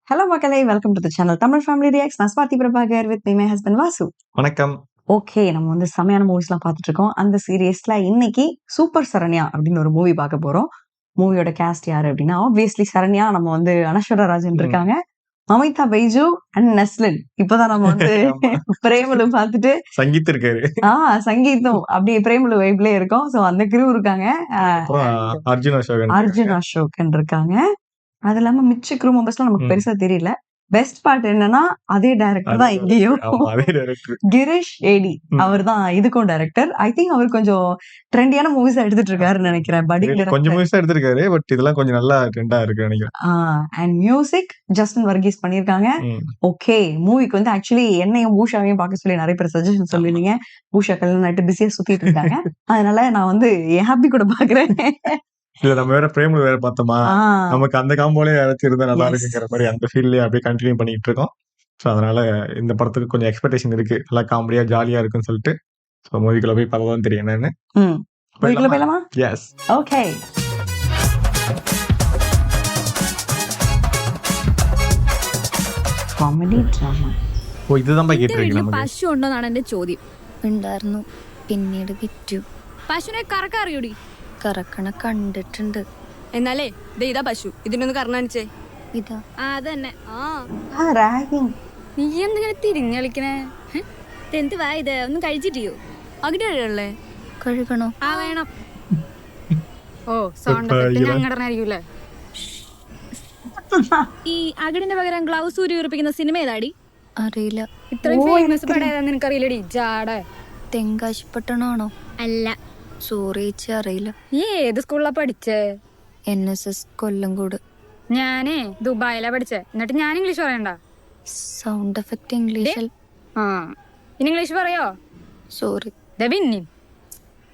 Hello மக்களே, welcome to the channel Tamil family reacts. நான் Swathi Prabhakar with my husband Vasu. வணக்கம். Okay, நம்ம வந்து செமையான மூவிஸ்லாம் பார்த்துட்டு இருக்கோம். அந்த சீரியஸ்ல இன்னைக்கு சூப்பர் சரண்யா அப்படின்னு ஒரு மூவி பார்க்க போறோம். மூவியோட கேஸ்ட் யாரு அப்படின்னா, ஆப்வியஸ்லி சரண்யா நம்ம வந்து அனஸ்வரா ராஜன் இருக்காங்க, மமிதா பைஜு அண்ட் நஸ்லின். இப்பதான் நம்ம வந்து பிரேமலு பார்த்துட்டு சங்கீத் இருக்காரு, சங்கீதம் அப்படியே பிரேமலு வைப்லயே இருக்கோம். ஸோ அந்த கிரூ இருக்காங்க. அர்ஜுன் அசோகன் இருக்காங்க. அது இல்லாம மிச்ச க்ரூ மெம்பர்ஸ்லாம் நமக்கு பெருசா தெரியல. பெஸ்ட் பார்ட் என்னன்னா, அதே டைரக்டர் தான் இங்கேயும், கிரீஷ் ஏடி. அவர் தான் இதுக்கும் டைரக்டர். ஐ திங்க் அவர் கொஞ்சம் ட்ரெண்டியான மூவிஸ் எடுத்துட்டு இருக்காருன்னு நினைக்கிறேன். கொஞ்சம் மூவிஸ் எடுத்திருக்காரு, பட் இதெல்லாம் கொஞ்சம் நல்லா ட்ரெண்டா இருக்கு நினைக்கிறேன். அண்ட் மியூசிக் ஜஸ்டின் வர்கீஸ் பண்ணிருக்காங்க. ஓகே, மூவிக்கு வந்து ஆக்சுவலி என்னையும் பூஷாவையும் பார்க்க சொல்லி நிறைய பேர் சஜஷன் சொல்லிருந்தீங்க. பூஷா கல்யாணம் நைட்டு பிஸியா சுத்திட்டு இருக்காங்க. அதனால நான் வந்து என் ஹாப்பி கூட பாக்குறேன். இல்ல, நம்ம வேற பிரேமலு வேற பார்த்தோமா, நமக்கு அந்த காம்போலே யாராச்சும் இருந்தா நல்லா இருக்குங்கிற மாதிரி அந்த ஃபீல்ட்லயே அப்படியே கண்டினியூ பண்ணிட்டு இருக்கோம். ஸோ அதனால இந்த படத்துக்கு கொஞ்சம் எக்ஸ்பெக்டேஷன் இருக்கு, நல்லா காமெடியா ஜாலியா இருக்குன்னு சொல்லிட்டு. ஸோ மூவிக்குள்ள போய் பார்த்ததான் தெரியும் என்னன்னு. மூவிக்குள்ள போயிடலாமா? Yes, okay. Comedy drama. ഓ, ഇതുതാൻ കേട്ടിരിക്കുന്നു. പശു ഉണ്ടോന്നാണ് എന്റെ ചോദ്യം. ഉണ്ടായിരുന്നു, പിന്നീട് വിറ്റു. പശുവിനെ കറക്ക അറിയൂടി? കറക്കണ കണ്ടിട്ടുണ്ട്. എന്നാലേ ഇതാ പശു, ഇതിനൊന്ന് കറന്നാണിച്ചേ. ഇതാ അതന്നെ. നീ എന്തിങ്ങനെ തിരിഞ്ഞളിക്കണേ? എന്ത് വാ ഇത്, ഒന്നും കഴിച്ചിട്ടിയോ? അകിടല്ലേ കഴുകണോ? ആ വേണം. ഓ സൗണ്ട് ഞങ്ങടനായിരിക്കൂലേ. ഈ അകിടിന്റെ പകരം ഗ്ലൗസ് ഊരി ഉറപ്പിക്കുന്ന സിനിമ ഏതാടി? അറിയില്ല. ഇത്രയും ഫേമസ് പടം ഏതാ നിനക്കറിയില്ലടി? ജാട. തെങ്കാശിപ്പട്ടണാണോ? അല്ല. സോറി ചേച്ചി, അറിയില്ല. നീ ഏത് സ്കൂളിലാ പഠിച്ചേ? NSS കൊല്ലംകോട്. ഞാനേ ദുബായിലാ പഠിച്ചേ. എന്നിട്ട് ഞാൻ ഇംഗ്ലീഷ് പറയണ്ട? സൗണ്ട് എഫക്ട് ഇംഗ്ലീഷിൽ. ഇനി ഇംഗ്ലീഷ് പറയോ? സോറി. പിന്നെ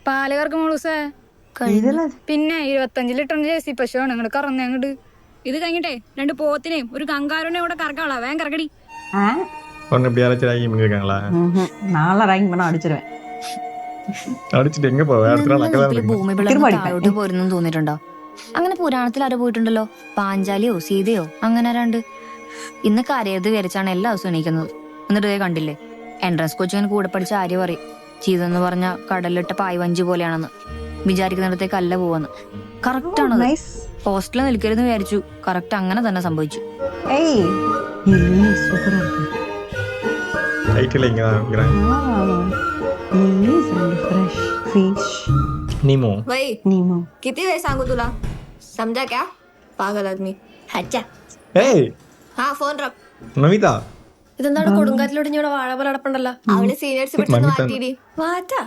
പാല് കറക്കും മോളൂസേ. പിന്നെ 25 ലിറ്ററിന് ജേഴ്സി പശുവാണ് ഇങ്ങോട്ട് കറന്നേ. അങ്ങോട്ട് ഇത് കഴിഞ്ഞിട്ടേ 2 പോത്തിനെയും ഒരു കങ്കാരുനെയും കൂടെ കറക്കാളാ. വേഗം കറക്കടി. നാളെ റാങ്ക് பண்ண അടിച്ചിരുവേ. ഭൂമി താഴോട്ട് പോരുന്നു തോന്നിട്ടുണ്ടോ? അങ്ങനെ പുരാണത്തിൽ ആരോ പോയിട്ടുണ്ടല്ലോ, പാഞ്ചാലിയോ സീതയോ അങ്ങനെ ആരാണ്ട്. ഇന്ന് കരയരുത് വിചാരിച്ചാണ് എല്ലാ ദിവസവും എണീക്കുന്നത്. എന്നിട്ട് കണ്ടില്ലേ, എൻട്രൻസ് കോച്ചിങ്ങിന് കൂടെ പഠിച്ച ആര്യ പറയും സീത എന്ന് പറഞ്ഞ കടലിട്ട പായ്വഞ്ചി പോലെയാണെന്ന്. വിചാരിക്കുന്നിടത്തേക്ക് അല്ല പോവാന്ന്. കറക്റ്റ് ആണ്. ഹോസ്റ്റലിൽ നിൽക്കരുതെന്ന് വിചാരിച്ചു, കറക്റ്റ് അങ്ങനെ തന്നെ സംഭവിച്ചു. नीमो. वही नीमो. किती वेळ सांगू तुला, समजा क्या पागल आदमी. अच्छा. हाँ फोन रख. നമിത, ഇതെന്താണ് കൊടുങ്കാറ്റിലോട്ട് ഇവിടെ വാഴ പോലെ അടപ്പുണ്ടല്ലോ? അവള് സീനിയേഴ്സ് പിടിച്ചൊന്ന് മാറ്റിയിടി. വാറ്റാ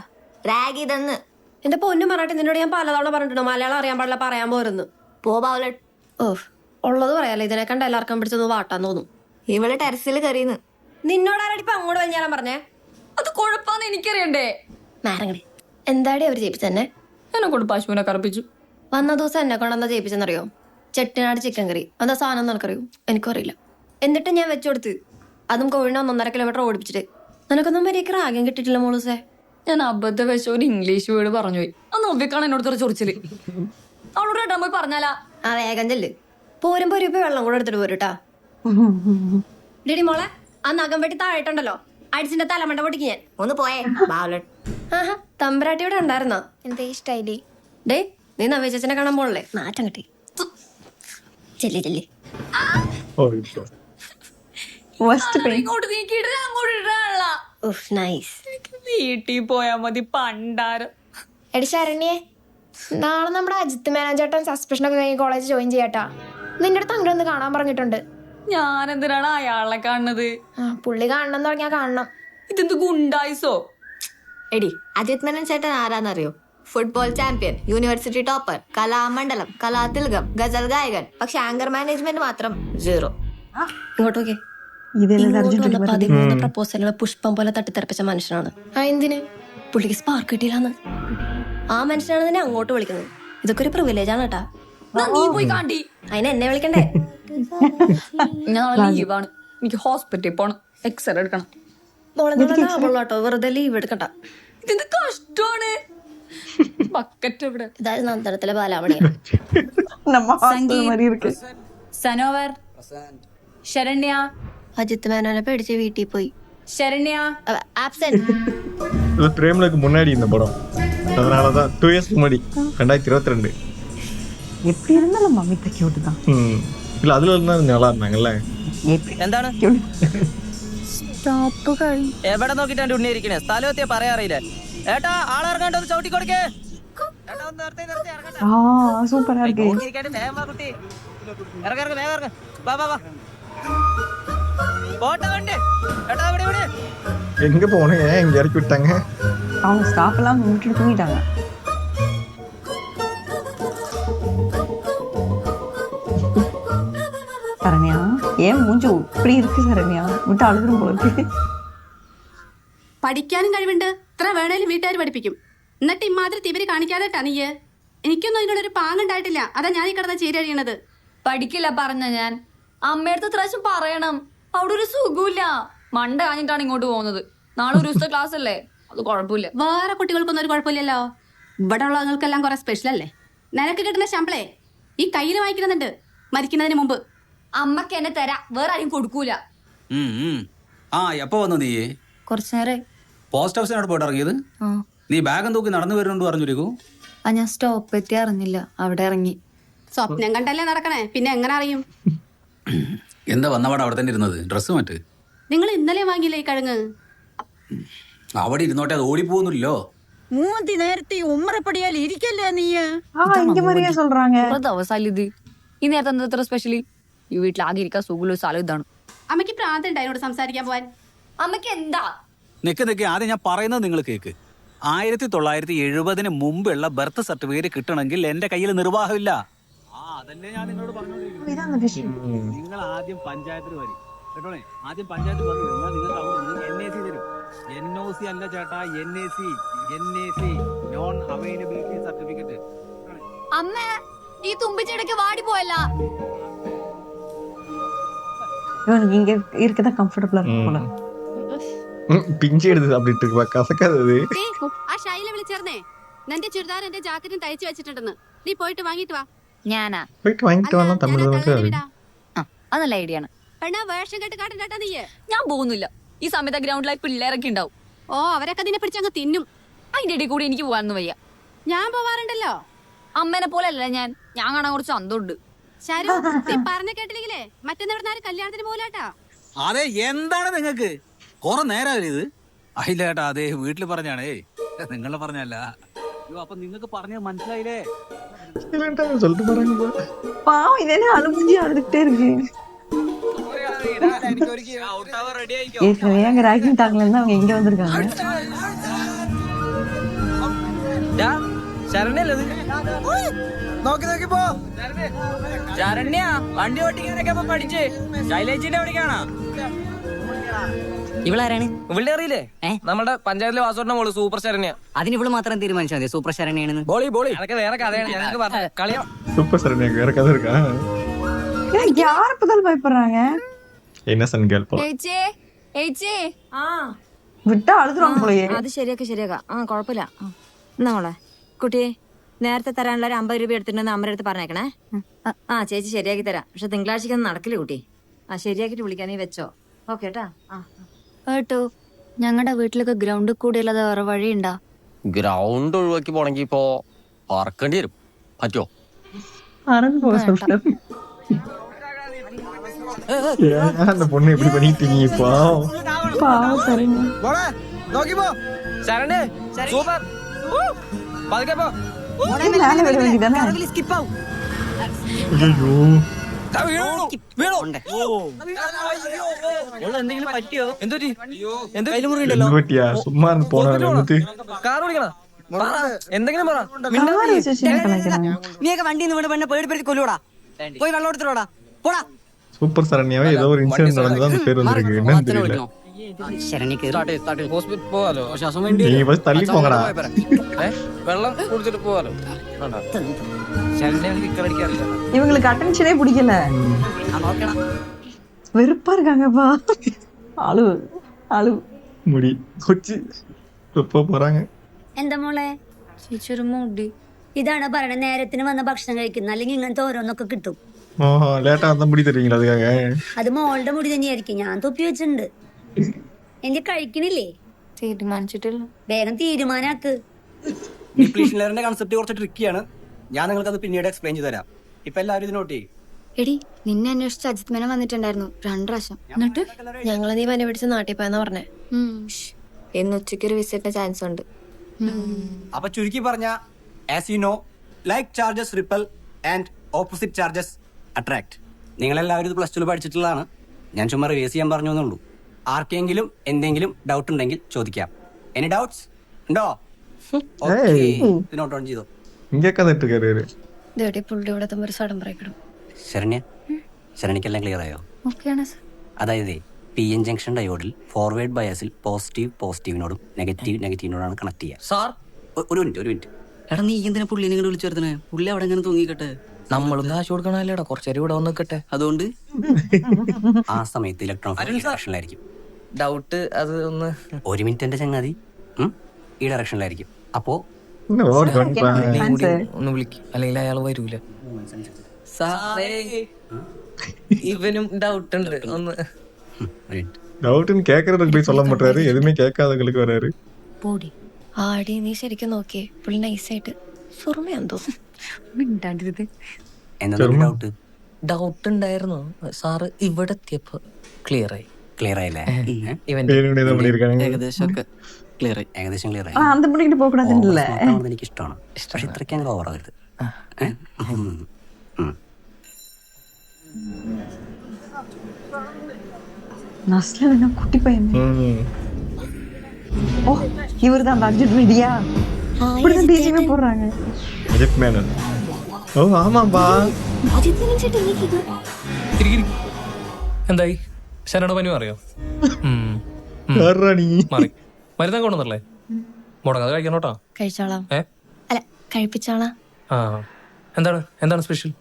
റാഗ് ഇതെന്ന്. എന്റെ പൊന്നു മറാട്ടി, നിന്നോട് ഞാൻ പലതവണ പറഞ്ഞിട്ടുണ്ടോ മലയാളം അറിയാൻ പാടില്ല, പറയാൻ പോരുന്നു. പോ ബാവലട്ട്. ഓഹ്, ഉള്ളത് പറയാലോ. ഇതിനെ കണ്ട എല്ലാവർക്കും പിടിച്ചൊന്ന് വാട്ടാൻ തോന്നും. ഇവള് ടെറസിൽ കയറിയെന്ന്. നിന്നോടാരടി ഇപ്പൊ അങ്ങോട്ട് വലിഞ്ഞാൻ പറഞ്ഞേ? അത് കുഴപ്പമെന്ന് എനിക്കറിയണ്ടേ? മാരങ്ങടി, എന്താടി അവര് ജയിപ്പിച്ചെന്നെ? എന്നെ കൊണ്ട് പശുവിനെ കറപ്പിച്ചു. വന്ന ദിവസം എന്നെ കൊണ്ടെന്താ ജയിപ്പിച്ചെന്നറിയോ? ചെട്ടിനാട് ചിക്കൻ കറി. എന്താ സാധനം നിനക്കറിയോ? എനിക്കും അറിയില്ല. എന്നിട്ട് ഞാൻ വെച്ചു കൊടുത്ത്, അതും കോഴിനെ 1.5 കിലോമീറ്റർ ഓടിപ്പിച്ചിട്ട്. നിനക്കൊന്നും വരെയൊക്കെ റാഗ്യം കിട്ടിയിട്ടില്ല മോളൂസേ. ഞാൻ അബദ്ധ വെച്ച ഒരു ഇംഗ്ലീഷ് വേർഡ് പറഞ്ഞു പോയി. അന്ന് ഒബ്ബിക്കാണ് എന്നോട് ചൊറിച്ചില്. അവളോട് ഏട്ടാൻ പോയി പറഞ്ഞാലാ? ആ വേഗം ചെല്ല്. പോരുമ്പോ ഒരു വെള്ളം കൂടെ എടുത്തിട്ട് പോരുട്ടാ. ഡിഡി മോളെ, ആ നഖം വെട്ടി താഴെട്ടുണ്ടല്ലോ, അടിച്ചിന്റെ തലമണ്ട പൊട്ടിക്ക് ഞാൻ. ഒന്ന് പോയേ ബാവലട്ട്. ആഹാ, തമ്പരാട്ടി ഇവിടെ ഉണ്ടായിരുന്നോ? എന്താ ഇഷ്ടായില്ലേ? ഡേ, നീ നവ്യച്ചനെ കാണാൻ പോണല്ലേ? നാറ്റം കിട്ടി. ചെല്ലി ചെല്ലി. ഇങ്ങോട്ട് നീക്കിയിട്ട് അങ്ങോട്ട് ഇടാനുള്ള. ഉഫ്, നൈസ്. വീട്ടിൽ പോയാ മതി പണ്ടാരം. എടി ശരണ്യെ, നാളെ നമ്മുടെ അജിത്ത് മേനോൻചേട്ടൻ സസ്പെൻഷനൊക്കെ കഴിഞ്ഞ് കോളേജ് ജോയിൻ ചെയ്യാട്ടാ. നിന്റെ അടുത്ത് അങ്ങനെ ഒന്ന് കാണാൻ പറഞ്ഞിട്ടുണ്ട്. ഞാൻ എന്തിനാണ് അയാളെ കാണുന്നത്? പുള്ളി കാണണം എന്ന് പറഞ്ഞാൽ കാണണം. ഇതെന്ത് ഗുണ്ടായിസോ? എടി, അജിത് മേനോൻ ചേട്ടൻ ആരാന്നറിയോ? Football champion, university topper, Kalamandalam, Kalathilakam, ഗസൽ ഗായകൻ. പക്ഷെ ആങ്കർ മാനേജ്മെന്റ് മാത്രം 0. ഇങ്ങോട്ട് നോക്കേ. ഇങ്ങോട്ട് വന്ന 13 പ്രപ്പോസലുകൾ പുഷ്പം പോലെ തട്ടിത്തെറിപ്പിച്ച മനുഷ്യനാണ്. എന്തിന്? പുള്ളിക്ക് സ്പാർക്ക് കിട്ടിയില്ലാന്ന്. ആ മനുഷ്യനാണ് തന്നെ അങ്ങോട്ട് വിളിക്കുന്നത്. ഇതൊക്കെ ഒരു പ്രിവിലേജ് ആണ് കേട്ടാ. നീ പോയി കാണ്ടി. അതിന് എന്നെ വിളിക്കണ്ടേ? ഞാൻ ലീവാണ്, എനിക്ക് ഹോസ്പിറ്റലിൽ പോണം, എക്സ്റേ എടുക്കണം. കേട്ടോ, വെറുതെ ലീവ് എടുക്കണ്ട. ഇതെന്ത് കഷ്ടമാണ്. ബക്കറ്റ് ഇവിടെ. ഇതായത് നന്ദനത്തിലെ ബാലാമണിയാണ്. நம்ம ஹாஸ்டல் மாதிரி இருக்கு. സനോവർ ശരണ്യ அஜித் மேனனை பேடிச்சு வீட்டி போய் ശരണ്യ ஆப்சென்ட் இது பிரேமலுக்கு முன்னாடி இந்த படம், அதனாலதான் 2 years முன்னாடி 2022. எப்படி இருந்தாலும் மமிதா கியூட் தான். இல்ல அதுல இருந்தா நல்லா இருந்தாங்கல்ல. എന്താണ് സ്റ്റോപ്പ് കഴി എവിടെ നോക്കിട്ടാണ് ഉണ്ണി ഇരിക്കണേ? സ്ഥലം എത്തിയാ പറയാറിയില്ലേ? ഏട്ടാ ആളിറങ്ങാണ്ട് ഒന്ന് ചവിട്ടി കൊടുക്കേ. ഏട്ടാ ഒന്ന് നിർത്തി നിർത്തി ഇറങ്ങട്ടെ. சூப்பரா இருக்கு. നോക്കിയിരിക്കാണ്ട് വേഗം വാ കുട്ടി. ഇറങ്ങ ഇറങ്ങ വേഗം ഇറങ്ങ. വാ വാ വാ. പോട്ടെ വണ്ടി. ഏട്ടാ ഇവിടെ ഇവിടെ. எங்க போனேன், ஏன் இங்க இறக்கி விட்டாங்க? அவங்க ஸ்டாப் எல்லாம் விட்டுட்டு தூங்கிட்டாங்க. சரண்யா ஏன் மூஞ்சு இப்படி இருக்கு சரண்யா? விட்டு அழுதுரும் போல இருக்கு. പഠിക്കാനും കഴിവുണ്ട്, ഇത്ര വേണേലും വീട്ടുകാർ പഠിപ്പിക്കും. എന്നിട്ട് ഇമാതിരി തിവര് കാണിക്കാതെട്ടാ നീയ്. എനിക്കൊന്നും അതിനോടൊരു പാങ്ങുണ്ടായിട്ടില്ല, അതാ ഞാൻ ഈ കിടന്ന ചീരഴിയണത്. പഠിക്കില്ല പറഞ്ഞ ഞാൻ. അമ്മയടുത്ത് ഇത്രാവശ്യം പറയണം. അവിടെ ഒരു സുഖമില്ല. മണ്ട കാഞ്ഞിട്ടാണ് ഇങ്ങോട്ട് പോകുന്നത്. നാളെ ഒരു ദിവസത്തെ ക്ലാസ് അല്ലേ, അത് കുഴപ്പമില്ല. വേറെ കുട്ടികൾക്കൊന്നും ഒരു കുഴപ്പമില്ലല്ലോ. ഇവിടെ ഉള്ളവർക്കെല്ലാം കുറെ സ്പെഷ്യൽ അല്ലേ. നിനക്ക് കിട്ടുന്ന ശമ്പളേ ഈ കയ്യിൽ വാങ്ങിക്കുന്നുണ്ട് മരിക്കുന്നതിന് മുമ്പ്. അമ്മക്ക് എന്നെ തരാ, വേറെ ആരും കൊടുക്കൂല. ആ എപ്പോ വന്നു നീ? കുറച്ചു നേരം. പോസ്റ്റ് ഓഫീസിനോട് പോയിട്ട് ഇറങ്ങിയത്? നീ ബാഗും തൂക്കി നടന്നു വരുന്നുണ്ട് പറഞ്ഞിരിക്കൂ. ഞാൻ സ്റ്റോപ്പ് എത്തി അറിഞ്ഞില്ല, അവിടെ ഇറങ്ങി. സ്വപ്നം കണ്ടല്ലേ നടക്കണേ, പിന്നെ എങ്ങനെ അറിയും? എന്താ വന്നപാട് അവിടെ തന്നെ ഇരുന്നത്? ഡ്രസ്സ് മാറ്റ്. നിങ്ങൾ ഇന്നലെ വാങ്ങിയില്ലേ ഈ കിഴങ്ങ്? അവിടെ ഇരുന്നോട്ടെ, അത് ഓടിപ്പോകുന്നില്ലോ. മൂന്തി നേരത്തെ ഉമ്മറപ്പടിയാൽ ഇരിക്കല്ലേ നീ? இங்க மாதிரியே சொல்றாங்க. ദിവസം ഇത് ഈ നേരത്തെ എന്താ ഇത്ര സ്പെഷ്യലി? ഈ വീട്ടിലാകെ ഇരിക്കാൻ സുഖമുള്ള സ്ഥലം ഇതാണ്. അമ്മയ്ക്ക് പ്രാന്തുണ്ട് അതിനോട് സംസാരിക്കാൻ പോവാൻ. അമ്മക്ക് എന്താ? നിക്ക് ആദ്യം ഞാൻ പറയുന്നത് നിങ്ങൾ കേക്ക്. 1970 മുമ്പുള്ള ബർത്ത് സർട്ടിഫിക്കറ്റ് കിട്ടണമെങ്കിൽ എന്റെ കയ്യിൽ നിർവാഹമില്ല. അതല്ലേ ഞാൻ നിങ്ങളോട് പറഞ്ഞോണ്ടിരിക്കുന്നത്. നിങ്ങൾ ആദ്യം പഞ്ചായത്തിൽ വരും കേട്ടോളേ. ആദ്യം പഞ്ചായത്തിൽ വന്നു കഴിഞ്ഞാൽ നിങ്ങൾക്ക് NAC തരും. NOC അല്ല ചേട്ടാ, NAC നോൺ അവൈലബിലിറ്റി സർട്ടിഫിക്കറ്റ്. അമ്മ ഈ തുമ്പിച്ചെടക്ക് വാടി പോയല്ല. இவனுக்கு இங்க இருக்கதான் கம்ஃபர்டபுளா இருக்கும் போல. പിഞ്ചി എടുത്ത് அப்படிட்டு இருக்கு, കസക്കാതത്. ആ ഷൈല വിളിച്ചേർന്നേ, നിന്റെ ചുരിദാർ എന്റെ ജാക്കറ്റും തയ്ച്ചു വെച്ചിട്ടുണ്ടെന്ന്. നീ പോയിട്ട് വാങ്ങിട്ട് വാ. ഞാനാ പോയിട്ട് വാങ്ങിട്ട് വന്നാ തമിഴ് നമുക്ക് അത് നല്ല ഐഡിയ ആണ്. പെണ്ണ വേഷം കെട്ട് കാട്ടണ്ടാ നീയ്. ഞാൻ പോകുന്നില്ല. ഈ സമയത്ത് ഗ്രൗണ്ടിലായി പിള്ളേരൊക്കെ ഉണ്ടാവും. ഓ അവരൊക്കെ നിന്നെ പിടിച്ചങ്ങ് തിന്നും. അതിന്റെ ഇടയിൽ കൂടി എനിക്ക് പോകാനൊന്നും വയ്യ. ഞാൻ പോവാറുണ്ടല്ലോ. അമ്മേനെ പോലെ അല്ല ഞാൻ കാണാൻ കുറച്ച് അന്തമുണ്ട്. ശരു, നീ പറഞ്ഞ കേട്ടില്ലെങ്കിലേ മറ്റന്നാൾ കല്യാണത്തിന് പോലാട്ടാ. അതെ, എന്താണ് നിങ്ങൾക്ക് കൊറേ നേരം ഇത്? അയില്ല ചേട്ടാ, അതെ വീട്ടിൽ പറഞ്ഞാണേ, നിങ്ങളെ പറഞ്ഞല്ല. അപ്പൊ നിങ്ങൾക്ക് പറഞ്ഞത് മനസ്സിലായില്ലേ? சொல்லிட்டு போறாங்க. பாவம் இதே அழுமுஞ்சி அழுதுகிட்டே இருக்கு. ஏற்கனவே அங்க ராக்கிங் டாக்ல இருந்து அவங்க இங்க வந்திருக்காங்க. ശരണ്യല്ലേ ഇത്? നോക്കി നോക്കി പോ. ശരണ്യ വണ്ടി ഓട്ടിക്കാനൊക്കെ ഇപ്പൊ പഠിച്ച് ശൈലേജിന്റെ എവിടേക്കാണോ? ഇവളാരാണ്? ഇവിടെ അറിയില്ലേ? നമ്മുടെ പഞ്ചായത്തിലെ വാസോട്ടിന്റെ മോള് സൂപ്പർ ശരണ്യ. അതിന് ഇവള് മാത്രം തീരുമാനിച്ചാൽ മതി സൂപ്പർ ശരണ്യാണെന്ന്. ബോളി അതൊക്കെ വേറെ കഥയാണ്. ഞങ്ങൾക്ക് പറഞ്ഞ കളിയോ சூப்பர் சார், எனக்கு வேற கதை இருக்கா? யார் இப்பதான் பயப்படுறாங்க? இன்னசென்ட் கேர்ள் போல. விட்டா அழுதுறாங்க போலயே. അത് ശരിയാക്കാം. കുഴപ്പമില്ല. എന്നാ മോളെ കുട്ടിയെ, നേരത്തെ തരാനുള്ള ഒരു 50 രൂപ എടുത്തിട്ടുണ്ടെന്ന് അമ്മയുടെ അടുത്ത് പറഞ്ഞേക്കണേ. ചേച്ചി ശരിയാക്കി തരാം. പക്ഷെ തിങ്കളാഴ്ചക്കൊന്നും നടക്കില്ല കുട്ടി. ശരിയാക്കിട്ട് വിളിക്കാൻ നീ വെച്ചോ. ഓക്കെ കേട്ടാ. കേട്ടോ, ഞങ്ങളുടെ വീട്ടിലൊക്കെ ഗ്രൗണ്ടിൽ കൂടെ അല്ലാതെ വേറെ വഴിയുണ്ടാ? ഗ്രൗണ്ട് ഒഴിവാക്കി പോണെങ്കിൽ ഇപ്പോ പറക്കേണ്ടി വരും. പറ്റോ? அறந்து போக சொல்றேன். ஏன் அந்த பொண்ணு இப்படி பண்ணிட்டீங்க இப்போ? பாவம் சரிங்க. നോക്കി പോ. ശരണ്യ സൂപ്പർ. പതുക്കെ പോ. மேல விட வேண்டியதானே? ஐயோ, എന്തെങ്കിലും പറ്റിയോ? എന്തൊരു பட்டியா சும்மா போனால வந்துட்டு കാർ ഓടിക്കണ? എന്തെങ്കിലും പറ. கார் வச்சு சின்ன கலாய்க்கிறாங்க. നീയൊക്കെ വണ്ടി നിന്ന് പെണ്ണെ പേടിപ്പെടുത്തി കൊല്ലൂടാ. പോയി വെള്ളം എടുത്തിട്ടോടാ. പോടാ. சூப்பர் சரண்யாவே ஏதோ ஒரு இன்சிடென்ட் நடந்ததா அந்த பேர் வந்திருக்கு. என்னன்னு தெரியல. ശരണ്യ കേറി. ഹോസ്പിറ്റൽ പോവാലോ. ശ്വാസം വേണ്ടി நீ ஃபர்ஸ்ட் தள்ளி போங்கடா. വെള്ളം കുടിച്ചിട്ട് പോവാലോ. ശരണ്യ കിക്കടിക്കാറില്ല. இவங்களுக்கு அட்டென்ஷனே பிடிக்கல. வெறுப்பா இருக்காங்கப்பா. அழு முடி கொச்சி எப்போ போறாங்க? എന്താ മോളെ ചേച്ചൊരു മുടി. ഇതാണ് പറയണ, നേരത്തിന് വന്ന ഭക്ഷണം കഴിക്കുന്ന, അല്ലെങ്കിൽ ഇങ്ങനത്തെ ഓരോന്നൊക്കെ കിട്ടും. ഓഹോ ലേറ്റാ വന്നാ മുടി തരുവீங்களா அதுக்காக? അത് മോളുടെ മുടി തന്നെയായിരിക്കും, ഞാൻ തൊപ്പി വെച്ചിട്ടുണ്ട്. എനിക്ക് കഴിക്കണില്ലേ? തീരുമാനിച്ചിട്ടില്ല. വേഗം തീരുമാനാക്ക്. ഡിപ്ലീഷൻ ലെയറിന്റെ കൺസെപ്റ്റ് കുറച്ച് ട്രിക്കിയാണ്. ഞാൻ നിങ്ങൾക്ക് അത് പിന്നീട് എക്സ്പ്ലെയിൻ ചെയ്ത് തരാം. ഇപ്പൊ എല്ലാവരും ഇത് നോട്ട് ചെയ്യും. എടി നിന്നെ അന്വേഷിച്ച് അജിത് മേനോൻ വന്നിട്ടുണ്ടായിരുന്നു 2 പ്രാവശ്യം. എന്നിട്ട് ഞങ്ങളെ നീ പനി പിടിച്ച് നാട്ടിൽ പോയെന്നാ പറഞ്ഞേ. ഇന്ന് ഉച്ചയ്ക്ക് ഒരു വിസിറ്റിന് ചാൻസ് ഉണ്ട്. അപ്പൊ ചുരുക്കി പറഞ്ഞ as you know like charges ripple and opposite charges attract. നിങ്ങളെല്ലാവരും ഇത് പ്ലസ് 2 പഠിച്ചിട്ടുള്ളതാണ്. ഞാൻ ചുമ്മാ റിവേഴ്സ് ചെയ്യാൻ പറഞ്ഞു എന്നുള്ളൂ. ആർക്കെങ്കിലും എന്തെങ്കിലും ഡൗട്ട് ഉണ്ടെങ്കിൽ ചോദിക്കാം. എനി ഡൗട്ട്സ് ഉണ്ടോ? നോട്ട് ഓൺ ചെയ്തോ. ഇങ്ങൊക്കെ നെട്ട് പുള്ളിയുടെ ഒരു സടം പറയപ്പെടും. ശരണ്യ, ശരണിക്കെല്ലാം ക്ലിയർ ആയോ? അതായത് പി എൻ ജംഗ്ഷൻ ഡയോഡിൽ ഫോർവേഡ് ബയസിൽ പോസിറ്റീവിനോടും നെഗറ്റീവിനോടാണ് കണക്ട് ചെയ്യുക. സാർ ഒരു മിനിറ്റ്. എടാ നീ എന്തിനാ പുള്ളി നിങ്ങൾ വിളിച്ചു വരുത്തണേ? പുള്ളി അവിടെ എങ്ങനെ തൂങ്ങിക്കട്ടെ, നമ്മളും കാശ് കൊടുക്കണല്ലേടാ, കുറച്ചേരം ഇവിടെ വന്ന് നിൽക്കട്ടെ. അതുകൊണ്ട് ആ സമയത്ത് ഇലക്ട്രോൺ ഡയറക്ഷനിലായിരിക്കും. ഡൗട്ട് അത് ഒന്ന് 1 മിനിറ്റ് എന്റെ ചങ്ങാതി ഈ ഡയറക്ഷനിലായിരിക്കും. അപ്പോ ഒന്ന് വിളിക്കും, അല്ലെങ്കിൽ അയാൾ വരൂല. സാറേ ഇവനും ഡൗട്ട് ഉണ്ട് ഒന്ന്. டவுட்னு கேட்கறதுக்கு போய் சொல்ல மாட்டாரு, எதுவுமே கேட்காதவங்களுக்கு வராரு. പോടി ആടി, നീ ശരിക്കും നോക്കിയേ, പുള്ളി നൈസായിട്ട് സുറുമയാന്തോ. എന്താ ഡൗട്ട്? ഡൗട്ട് ഉണ്ടായിരുന്നു സാറ് ഇവിടെ എത്തിയപ്പോ ക്ലിയർ ആയില്ലേ? ഏകദേശം ക്ലിയർ ആയി. அந்த முடிக்கிட்டு போக கூடாதுன்னு இல்ல. എനിക്ക് ഇഷ്ടമാണ്, പക്ഷെ ഇത്രയ്ക്ക് അങ്ങനെ ഓവറാകരുത്. நஸ்ல குட்டி பையன். ஓ இவர் தான் அர்ஜுன் ரெடியா? இப்படிதான் டிஜிமே போடுறாங்க. அஜித் மேனன். ഓ ആമാ. എന്തായി? ശരണ പനി അറിയോ? മാറി മരുന്നാ കൊണ്ടുവന്നല്ലേ? മുടങ്ങാതെ കഴിക്കണോട്ടാ. കഴിച്ചോളാം. അല്ല കഴിപ്പിച്ചോളാം. ആ എന്താണ് സ്പെഷ്യൽ?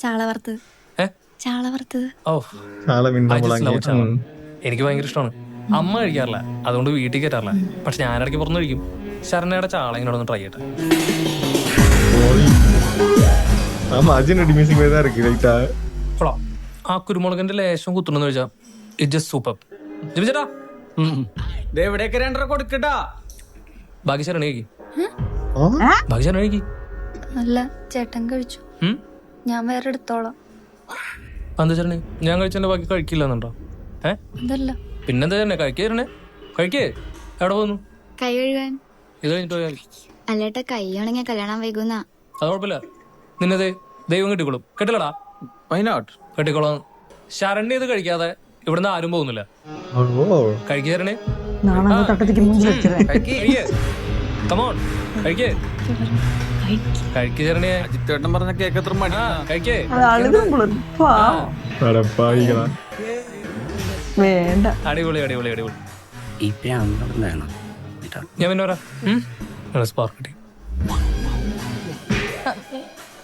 ചാള വറുത്തത്. ചാള വറുത്തത്. ഓ എനിക്ക് ഭയങ്കര ഇഷ്ടമാണ്. അമ്മ കഴിക്കാറില്ല, അതുകൊണ്ട് വീട്ടിൽ കയറ്റാറില്ല. പക്ഷെ ഞാനിടയ്ക്ക് പുറത്ത് കഴിക്കും. ശരണയുടെ ചാള ഇങ്ങോട്ടൊന്ന് ട്രൈ ചെയ്യട്ടെ. ആ കുരുമുളകിന്റെ ലേശം കുത്തുണെന്ന് ചോദിച്ചാ ഇറ്റ് ജസ്റ്റ് സൂപ്പർ. ജിമിച്ചേട്ടാ എവിടെയൊക്കെ 2.5 കൊടുക്കട്ടാ. ബാക്കി ശരണ കഴിക്കും. ബാക്കി ശരണ കഴിക്കും. അല്ല ചേട്ടൻ കഴിച്ചു, ഞാൻ വേറെ എടുത്തോളാം. എന്താ ശരണേ, ഞാൻ കഴിച്ചെന്റെ ബാക്കി കഴിക്കില്ലെന്നുണ്ടോ? അതല്ല പിന്നെന്താ തന്നെ കഴിക്കേ കഴിക്കേ. എവിടെ പോകുന്നു? കൈ കഴുകാൻ. ഇത് കഴിഞ്ഞിട്ട് പോയാൽ അല്ലേട്ട കൈയാണെങ്കിൽ കല്യാണം വൈകുന്ന. അത് കുഴപ്പമില്ല, നിന്നെ ദൈവം കെട്ടിക്കോളും. കെട്ടില്ലടാ? വൈനാട്ട് കെട്ടിക്കോളാം. ശരണ്യ ഇത് കഴിക്കാതെ ഇവിടുന്ന് ആരും പോകുന്നില്ല. കഴിക്കേ ശരണേ. കഴിക്കേ ശരണ്യെ. അജിത്തേട്ടൻ പറഞ്ഞ കേക്ക് എത്ര മണി? കഴിക്കേ. വേണ്ട. അടിപൊളി. ഞാൻ പിന്നെ പറയാം. Spark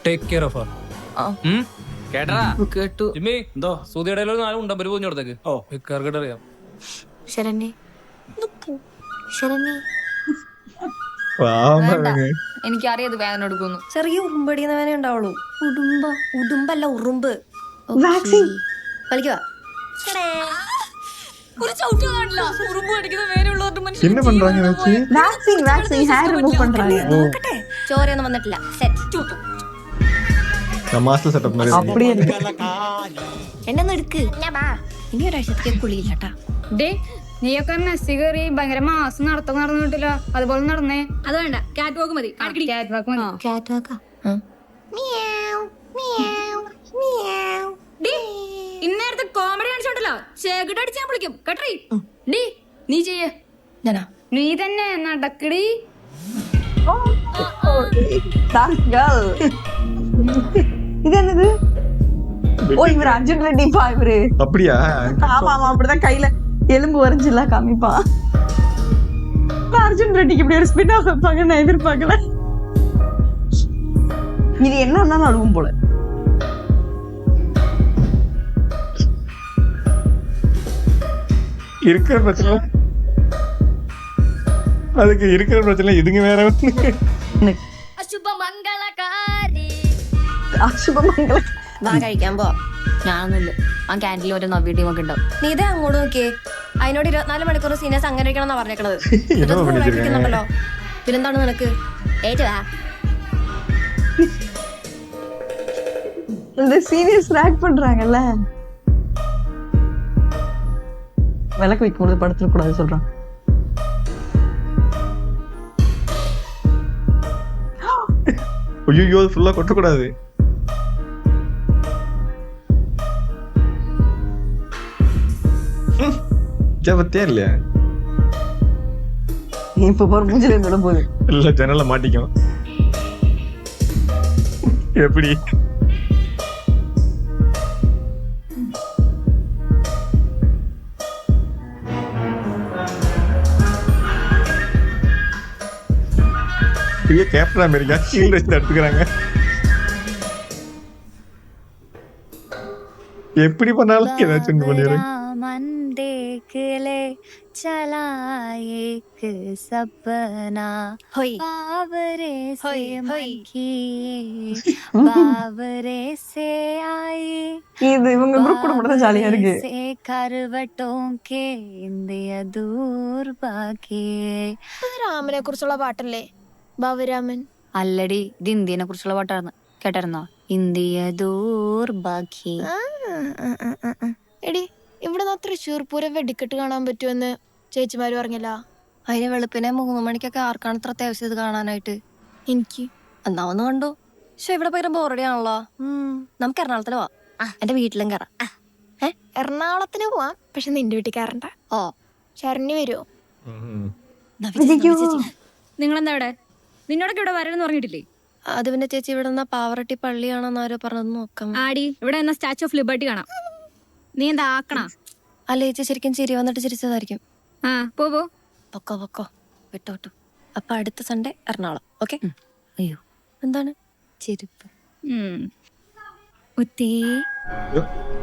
take care of her. കേട്ടറാ? കേട്ടു. ജിമ്മി എന്തോ സൂതിയുടെ 4 ഉണ്ടമ്പര് പോഞ്ഞു കൊടുത്തേക്ക്. കേർക്കിട്ട് അറിയാം. ശരണ്യ എനിക്കറിയത് വേദന എടുക്കുന്നു. ചെറിയ ഉറുമ്പടിയുന്ന വേന ഉണ്ടാവുള്ളൂ. ഉടുമ്പല്ല ഉറുമ്പ്. വാക്സിൻ കളിക്കുവാ. என்ன பண்றாங்க? வாக்சின் ஹேர் ரிமூவ் பண்றாங்க. ചോരയൊന്നും വന്നിട്ടില്ല. സെറ്റ് മാസ്റ്റർ സെറ്റപ്പ് மாதிரி அப்படியே എന്നെ ഒന്ന് എടുക്ക്. ഇനി ഒരാഴ്ചത്തേക്ക് കുളിയില്ലട്ടാ. ഡേ നീയൊക്കെ മെസ്സി കയറി ഭയങ്കര മാസം നടന്നിട്ടില്ല, അതുപോലെ നടന്നേ. അത് വേണ്ട, ക്യാറ്റ് വാക്ക് മതി. ക്യാറ്റ് വാക്ക് മതി. ക്യാറ്റ് വാക്കാ? ഇന്നേരത്തെ കോമഡി കാണിച്ചോണ്ടല്ലോ ചേകിട്ട് അടിച്ച് ഞാൻ വിളിക്കും കേട്ടറി. ഡി നീ ചെയ്യ. നീ തന്നെ നടക്കടി. இது என்னது? ஓ இவர் அர்ஜுன் ரெட்டிப்பா இவரு. அப்படியா? ஆமா அப்படிதான் கையில எலும்பு வரைஞ்சுல காமிப்பான். அர்ஜுன் ரெட்டிக்கு இப்படி ஒரு ஸ்பின் ஆஃப் வைப்பாங்க நான் எதிர்பார்க்கல. இது என்ன அழுவும் போல. இருக்கிற பிரச்சனை அதுக்கு இருக்கிற பிரச்சனை இதுங்க வேற. அசுப மங்களகாரி. அசுப மங்கள വാ കഴിക്കാൻ പോവാ. ഞാനൊന്നുമില്ല. ആ ക്യാൻറ്റീനിൽ ഒരു നവ്യ ടീമൊക്കെ ഉണ്ടാവും. നീ ഇതേ അങ്ങോട്ട് നോക്കിയേ. അതിനോട് 24 മണിക്കൂർ സീനിയേഴ്സ് അങ്ങനെ ഇരിക്കണം എന്നാ പറഞ്ഞേക്കണത്. ഇരിക്കുന്നുണ്ടല്ലോ. പിന്നെന്താണ് നിനക്ക്? ഏറ്റുവാ இந்த சீனியர்ஸ் ஆக்ட் பண்றாங்கல்ல, விளக்கு வைக்கும்போது படுத்துட கூடாது சொல்றான். ஐயோ அது ஃபுல்லா கொட்டக்கூடாது. பத்தியா இல்லையா? இப்ப போற மூஞ்சில இருந்து போகுது. இல்ல ஜன்னல மாட்டிக்கும். எப்படி கேப்டன் அமெரிக்கா ஷீல்ட் வச்சு எடுத்துக்கிறாங்க. எப்படி பண்ணாலும் ஏதாச்சும் பண்ணிடுறேன். चला एक सपना बावरे से बावरे से आई இது இவங்க குரூப் கூட மட்டும் தான் ஜாலியா இருக்கு. से करवटों के इंदिय दूर बाकी. രാമനെ കുറിച്ചുള്ള പാട്ടല്ലേ ബാബുരാമൻ? അല്ലടി, ഇത് ഇന്ത്യനെ കുറിച്ചുള്ള പാട്ടായിരുന്നു. കേട്ടായിരുന്നോ? ഇന്ത്യ ദൂർ ബാക്കി. എടി ഇവിടെ തൃശ്ശൂർ പൂരം വെടിക്കെട്ട് കാണാൻ പറ്റുമെന്ന് ചേച്ചിമാര് പറഞ്ഞല്ലോ. അതിന് വെളുപ്പിനെ 3 മണിക്കൊക്കെ ആർക്കാണ് ഇത്ര അത്യാവശ്യം ഇത് കാണാനായിട്ട്? എനിക്ക് എന്നാ ഒന്ന് കണ്ടു. പക്ഷെ ഇവിടെ പോയി ബോറടിയാണല്ലോ. നമുക്ക് എറണാകുളത്തിന് പോവാം. എന്റെ വീട്ടിലും കയറാം. എറണാകുളത്തിന് പോവാം, പക്ഷെ നിന്റെ വീട്ടിൽ കയറണ്ട. ഓ ശരണ്യ വരുമോ? നിങ്ങളെന്താ ഇവിടെ? നിന്നോടൊക്കെ ഇവിടെ വരണമെന്ന് പറഞ്ഞിട്ടില്ലേ? അത് പിന്നെ ചേച്ചി ഇവിടെ നിന്നാ പാവറട്ടി പള്ളിയാണെന്ന് ആരോ പറഞ്ഞത് നോക്കാം. ആടി, ഇവിടെ എന്നാ സ്റ്റാച്ചു ഓഫ് ലിബർട്ടി കാണാം. നീ എന്താ ആക്കണ? അല്ല ചേച്ചി, ശരിക്കും ചിരി വന്നിട്ട് ചിരിച്ചതായിരിക്കും. ആ പോവോ? പൊക്കോ പൊക്കോ, വിട്ടോട്ടു. അപ്പൊ അടുത്ത സൺഡേ എറണാകുളം. ഓക്കെ? അയ്യോ എന്താണ് ചെരുപ്പ്?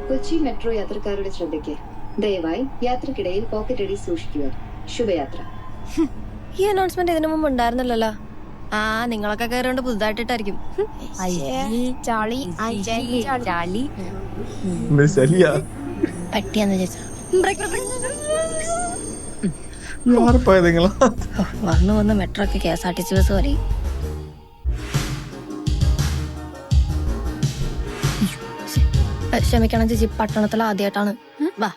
കൊച്ചി മെട്രോ യാത്രക്കാരുടെ ശ്രദ്ധയ്ക്ക് ദയവായി യാത്രക്കിടയിൽ പോക്കറ്റ് അടി സൂക്ഷിക്കുക. ശുഭയാത്ര. ഈ അനൗൺസ്മെന്റ് ഇതിനു മുമ്പ് ഉണ്ടായിരുന്നല്ലോ. ആ നിങ്ങളൊക്കെ കയറിയോണ്ട് പുതുതായിട്ടിട്ടായിരിക്കും. പട്ടിയാന്ന് ചേച്ചാ വന്ന് മെട്രോ ഒക്കെ KSRTC ബസ് പോലെ. ക്ഷമിക്കണം ചേച്ചി, പട്ടണത്തിൽ ആദ്യമായിട്ടാണ്. വാ,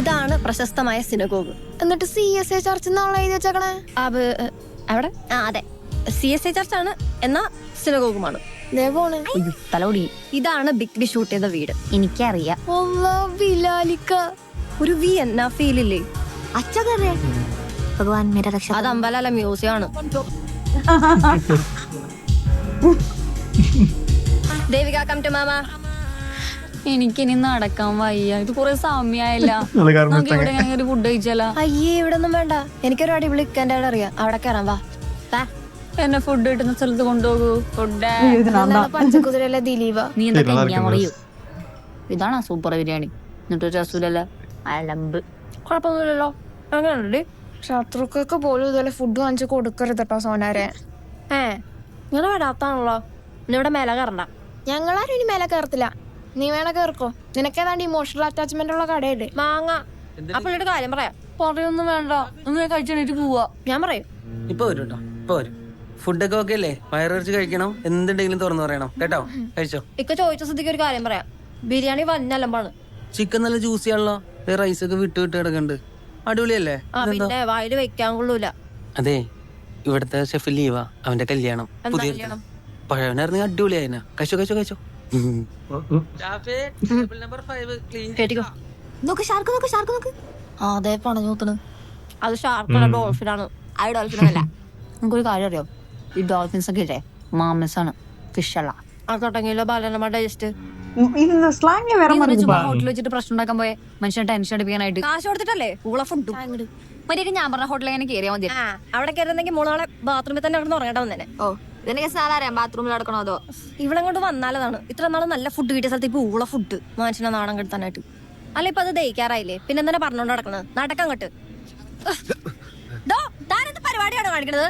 ഇതാണ് പ്രശസ്തമായ സിനഗോഗ്. എന്നിട്ട് CSA ചർച്ച് എന്നാണല്ലോ എഴുതി വെച്ചേക്കണേ. അവിടെ അതെ, CSA ചർച്ചാണ്, എന്നാ സിനഗോഗുമാണ്. തലോടി. ഇതാണ് ബിഗ് ബി ഷൂട്ട് ചെയ്ത വീട്. എനിക്കറിയാം. ഒരു വിയന്ന ഫീലില്ലേ? ഭഗവാൻ മേര രക്ഷ. അത് അമ്പലല്ല, മ്യൂസിയം ആണ്. ദേവിക കം ടു മാമ. എനിക്കിനി നടക്കാൻ വയ്യ. ഇത് കുറെ സമയായില്ല. നമുക്ക് ഇവിടെ എങ്ങനെ ഫുഡ് കഴിച്ചാലോ? അയ്യേ, ഇവിടെ ഒന്നും വേണ്ട. എനിക്കൊരു അടിപൊളി ഇക്കൻ്റെ അവിടെ അറിയാം. അവിടെ കയറാം. വാ, എന്നെ ഫുഡ് കിട്ടുന്ന സ്ഥലത്ത് കൊണ്ടുപോകൂ. ഫുഡ് പച്ചക്കുതിരല്ലേ ദിലീപ? നീ എന്താ കഴിക്കാൻ പറയൂ? ഇതാണോ സൂപ്പർ ബിരിയാണി? എന്നിട്ട് രസൂലല്ല അലമ്പ്. കുഴപ്പമൊന്നുമില്ലല്ലോ. അങ്ങനെയുണ്ട്. ശത്രുക്കൾക്ക് പോലും ഇതുപോലെ ഫുഡ് വാങ്ങിച്ചു കൊടുക്കരുത് കേട്ടോ സോനാരെ. ഇങ്ങനെ വരാത്താണല്ലോ. ഇന്നിവിടെ മേലെ കയറണ്ട. ഞങ്ങളാരും ഇനി മേലെ കയറത്തില്ല. നീ വേണ കയറിക്കോ. നിനക്കേതാണ്ട് ഇമോഷണൽ അറ്റാച്ച്മെന്റ് ഉള്ള കടയല്ലേ? മാങ്ങ. അപ്പൊ എന്നോട് കാര്യം പറയാം. പറയൊന്നും വേണ്ട, ഒന്ന് കഴിച്ചിട്ട് പോവാ. ഞാൻ പറയും. ഇപ്പൊ വരും കേട്ടോ, ഇപ്പൊ വരും. ഫുഡൊക്കെ ഓക്കെ അല്ലേ? വയറിറച്ച് കഴിക്കണം, എന്തുണ്ടെങ്കിലും തുറന്നു പറയണം കേട്ടോ. കഴിച്ചോ? ഇക്ക ചോദിച്ച സ്ഥിതിക്ക് ഒരു കാര്യം പറയാം. ബിരിയാണി വന്നലമ്പാണ്. ചിക്കൻ നല്ല ജ്യൂസി ആണല്ലോ. റൈസ് ഒക്കെ വിട്ട് കിടക്കുന്നുണ്ട്. അടിപൊളിയല്ലേ? പിന്നെ വായില് വെക്കാൻ കൊള്ളൂല. അതെ, ഇവിടുത്തെ ഷെഫ് ലീവാ. അവന്റെ കല്യാണം പുതിയ പഴവനായിരുന്നു. അടിപൊളിയായിനാ. കഴിച്ചോ കഴിച്ചോ കഴിച്ചോ. അതെ, പണഞ്ഞു നോക്കണ്. അത് ഷാർക്കാണ്, ഡോൾഫിനാണ്. അത് ഡോൾഫിനല്ല. നമുക്കൊരു കാര്യം അറിയോ? ഈ ഡോൾഫിൻസ് ഒക്കെ ഇല്ലേ, മാമസ് ആണ്, ഫിഷ് അല്ല. അത് തുടങ്ങിയല്ലോ ബാലനമ്മ ഡൈജസ്റ്റ്. ഹോട്ടലിൽ വെച്ചിട്ട് പ്രശ്നം ഉണ്ടാക്കാൻ പോയെ മനുഷ്യനെ ടെൻഷൻ അടിപ്പിക്കാനായിട്ട്. കാശ് കൊടുത്തിട്ടല്ലേ ഊള ഫുഡ്. മര്യാദ ഞാൻ പറഞ്ഞ ഹോട്ടലിൽ എങ്ങനെ കയറിയാൽ മതി. അവിടെ കയറുന്നെങ്കിൽ 3 നാളെ ബാത്റൂമിൽ തന്നെ അവിടെ ഉറങ്ങേണ്ട വന്നേനെ. ഓ, ഇതിനൊക്കെ സാധാരണ ബാത്റൂമിൽ നടക്കണോ അതോ? ഇവിടെ കൊണ്ട് വന്നാലതാണ്. ഇത്ര നാള് നല്ല ഫുഡ് കിട്ടിയ സ്ഥലത്ത് ഇപ്പൊ ഊള ഫുഡ് മനുഷ്യനെ നാണം കെടുത്താനായിട്ട്. അല്ല, ഇപ്പൊ അത് ദഹിക്കാറായില്ലേ? പിന്നെ എന്തിനാ പറഞ്ഞോണ്ട് നടക്കണത്? നടക്കങ്ങട്ട്. പരിപാടിയാണോ കാണിക്കണത്?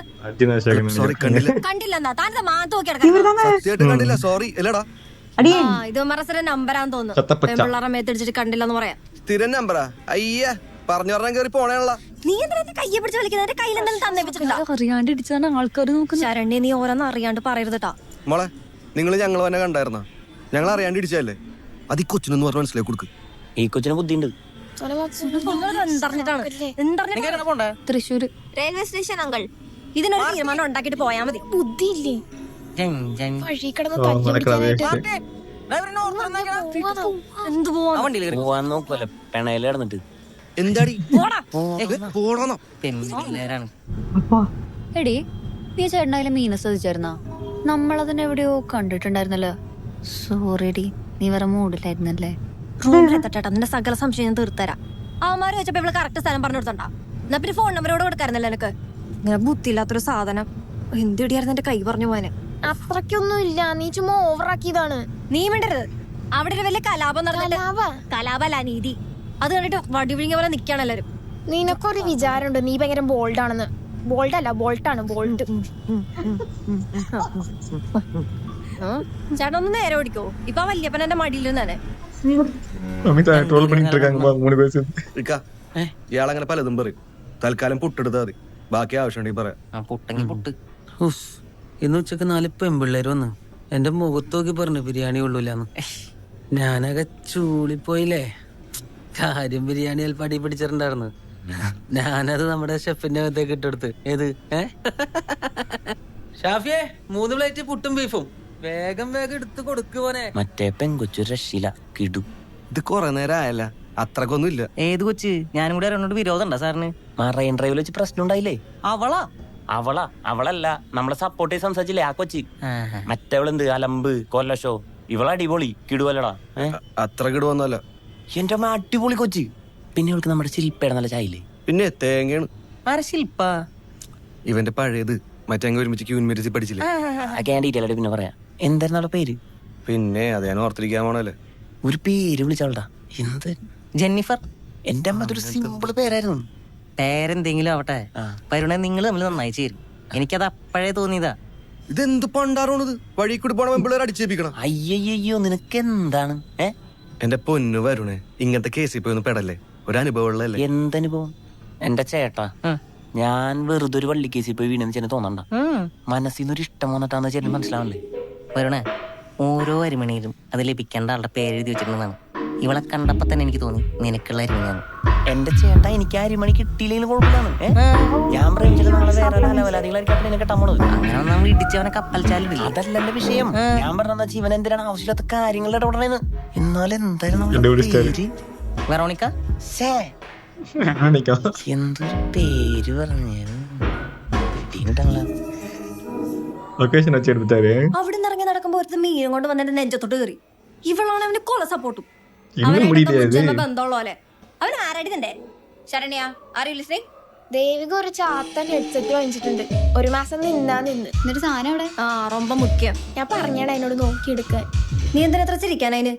കണ്ടില്ലെന്നാ താൻ മാത്ത് നോക്കി കണ്ടില്ല, സോറി അല്ലടാ. ഇത് മറസര നമ്പരാന്ന് തോന്നുന്നു. പെൺപിള്ളാറെ മേത്തടിച്ചിട്ട് കണ്ടില്ലെന്ന് പറയാം. സ്ഥിരം നമ്പറാ. അയ്യ പറഞ്ഞു പറഞ്ഞാൽ കയറി പോണേള്ള. നീ എന്തിനാ കയ്യെ പിടിച്ച് വലിക്കുന്നത്? കയ്യിൽ എന്തെങ്കിലും തന്നെ വെച്ചിട്ടുണ്ടോ? അറിയാണ്ട് ഇടിച്ചാണ് ആൾക്കാർ നോക്കുന്നത്. ശരണ്യ, നീ ഓരോന്ന് അറിയാണ്ട് പറയരുതട്ടാ. മോളെ, നിങ്ങൾ ഞങ്ങൾ തന്നെ കണ്ടായിരുന്ന? ഞങ്ങൾ അറിയാണ്ട് ഇടിച്ചല്ലേ? അത് ഈ കൊച്ചിനൊന്ന് പറഞ്ഞ് മനസ്സിലാക്കി കൊടുക്ക്. ഈ കൊച്ചിന് ബുദ്ധിയുണ്ട്. Thrissur railway station uncle. ഇതിനൊരു തീരുമാനം ഉണ്ടാക്കിട്ട് പോയാ മതി. ബുദ്ധിയില്ലേ? വഴി കിടന്ന് എന്ത് പോവാൻ നോക്കുമല്ലോ പെണയില് കിടന്നിട്ട്. എന്താടി എടി, നീ ചേട്ടനായാലും മീനെ ശ്രദ്ധിച്ചായിരുന്നോ? നമ്മളതിനെ എവിടെയോ കണ്ടിട്ടുണ്ടായിരുന്നല്ലോ. സോറിയടി, നീ വേറെ മൂഡിലായിരുന്നല്ലേ. റൂമിലെത്തട്ടെ, നിന്റെ സകല സംശയം ഞാൻ തീർത്തരാം. അവന്മാര് വെച്ചപ്പോ ഇവള് കറക്റ്റ് സ്ഥലം പറഞ്ഞു കൊടുത്തണ്ടാ. എന്നാ പിന്നെ ഫോൺ നമ്പരോട് കൊടുക്കാറുന്നല്ലോ എനിക്ക്. ഇങ്ങനെ ബുദ്ധിയില്ലാത്തൊരു സാധനം. എന്തിടിയായിരുന്നു എന്റെ കൈ പറഞ്ഞു പോവാന്. അത്രക്കൊന്നും ഇല്ല, നീ ചുമ്മാ ഓവറാക്കിയതാണ്. നീ വേണ്ടരുത്. അവിടെ ഒരു വലിയ കലാപം നടന്നിട്ട്. കലാപല്ല, നീതി. അത് കണ്ടിട്ട് വടി വിഴുങ്ങിയ പോലെ നിക്കാണ് എല്ലാരും. നിനക്കൊരു വിചാരമുണ്ട് നീ ഭയങ്കര ബോൾഡ് ആണെന്ന്. ബോൾഡ് അല്ല, ബോൾട്ടാണ്. ബോൾഡ്. ചേട്ടൻ ഒന്ന് നേരെ ഓടിക്കോ. ഇപ്പൊ വല്യപ്പൻ എന്റെ മടിയിലിരുന്നാണ്. ഇയാളങ്ങനെ പലതും പറയും. തൽക്കാലം പുട്ടെടുത്താ മതി, ബാക്കി ആവശ്യമുണ്ടെങ്കിൽ പറയാം. പുട്ടെങ്കിൽ പുട്ട്. ഇന്ന് ഉച്ചക്ക് 4 പെൺപിള്ളേര് വന്ന് എന്റെ മുഖത്ത് നോക്കി പറഞ്ഞു ബിരിയാണി കൊള്ളൂലെന്ന്. ഞാനൊക്കെ ചൂളിപ്പോയില്ലേ. കാര്യം ബിരിയാണി അല്പം അടി പിടിച്ചിട്ടുണ്ടായിരുന്നു. ഞാനത് നമ്മുടെ ഷെഫിന്റെ അകത്തേക്ക് ഇട്ടെടുത്ത്. ഏത് ഷാഫിയെ 3 പ്ലേറ്റ് പുട്ടും ബീഫും വേഗം എടുത്ത് കൊടുക്കുവോനെ. മറ്റേ പെൺകൊച്ചു രക്ഷയില്ല, കിടു. ഇത് കൊറേ നേരം ആയല്ല, അത്രക്കൊന്നും ഇല്ല. ഏത് കൊച്ച്? ഞാനും കൂടെ അറിഞ്ഞോണ്ട് വിരോധം ഉണ്ടോ സാറിന്? മറൈൻ ഡ്രൈവിൽ വെച്ച് പ്രശ്നം ഉണ്ടായില്ലേ? അവളല്ല, നമ്മളെ സപ്പോർട്ട് ചെയ്ത് സംസാരിച്ചില്ലേ ആ കൊച്ചി. മറ്റവളെന്ത് അലമ്പ് കൊല്ലഷോ. ഇവളടിപൊളി കിടുവല്ലടാ. അത്ര കിടുവന്നല്ല എന്റെ അമ്മ, അടിപൊളി കൊച്ചി. പിന്നെ ഇവൾക്ക് നമ്മുടെ ശില്പയുടെ നല്ല ചായയില്ലേ? പിന്നെ തേങ്ങയാണ്. ആരെ ശില്പ? ഇവന്റെ പഴയത് മറ്റേ ഒരുമിച്ച് യൂണിവേഴ്സിറ്റി പഠിച്ചില്ലേ? ഡീറ്റെയിൽ പിന്നെ പറയാം. എന്തായിരുന്നു അവളുടെ പേര്? പിന്നെ അത് ഞാൻ ഓർത്തിരിക്കാൻ പോണല്ലേ. ഒരു പേര് വിളിച്ചവളുടെ എന്ത്? ജെന്നിഫർ. എന്റെ അമ്മ അതൊരു സിമ്പിൾ പേരായിരുന്നു. പേരെന്തെങ്കിലും ആവട്ടെ, പരുണെ നിങ്ങൾ തമ്മിൽ നന്നായി ചേരും. എനിക്കത് അപ്പോഴേ തോന്നിയതാ. ഇതെന്ത് പണ്ടാറോണത്? വഴി കൂടി പോണ പെമ്പിള്ളേർ അടിച്ചേപ്പിക്കണം. അയ്യോ, നിനക്ക് എന്താണ്? എന്റെ പൊന്നു വരുണേ, ഇങ്ങനത്തെ കേസിൽ പോയി ഒന്ന് പെടല്ലേ. ഒരു അനുഭവം ഉള്ളല്ലേ. എന്തനുഭവം? എന്റെ ചേട്ടാ, ഞാൻ വെറുതെ ഒരു വള്ളി കേസിൽ പോയി വീണെന്ന് ചേട്ടന് തോന്നണ്ട. മനസ്സിന്നൊരു ഇഷ്ടം വന്നിട്ടാന്ന് ചേട്ടന് മനസ്സിലാവല്ലേ. വരുണേ, ഓരോ അരിമണിയിലും അത് ലഭിക്കേണ്ട ആളുടെ പേര് എഴുതി വെച്ചിട്ടുള്ളതാണ്. ഇവളെ കണ്ടപ്പോ തന്നെ എനിക്ക് തോന്നി നിനക്കുള്ള അരിമണിയാണ്. എന്റെ ചേട്ടാ, എനിക്ക് അരിമണി കിട്ടിയില്ലെങ്കിലും കുഴപ്പമില്ലാണ്. ഞാൻ പ്രേമിച്ചത് നമ്മളെ വേറെ അലവലാദികളായിരിക്കും നിനക്ക് ടമ്മണത്. അങ്ങനെ നമ്മൾ ഇടിച്ചവനെ കപ്പൽ ചാലിടില്ല. അതല്ല എന്റെ വിഷയം. ഞാൻ പറഞ്ഞ ജീവൻ എന്തിനാണ് ആവശ്യമില്ലാത്ത കാര്യങ്ങളുടെ ഇടപെടണേന്ന്. എന്നാലും എന്തായാലും വെറോണിക്ക. എന്തൊരു പേര് പറഞ്ഞത്. അവിടെ നിന്ന് ഇറങ്ങി നടക്കുമ്പോ ഒരു മീനും കൊണ്ട് വന്നിട്ട് നെഞ്ചത്തോട്ട് കയറി. ഇവളാണ് അവന് കൊല സപ്പോർട്ടും. ബന്ധമുള്ള പോലെ അവൻ ആരാടിതണ്ടേ. ശരണ്യ, ആരെയും ലിസ്ണിംഗ്? ദേവിക ഒരു ചാത്തൻ ഹെഡ്സെറ്റ് വാങ്ങിച്ചിട്ടുണ്ട്. 1 മാസം നിന്ന് എന്നിട്ട് സാധനം അവിടെ റൊമ്പ മുഖ്യം. ഞാൻ പറഞ്ഞാണ് അതിനോട് നോക്കിയെടുക്കാൻ. നീ എന്തിനെത്ര ചിരിക്കാൻ അതിന്?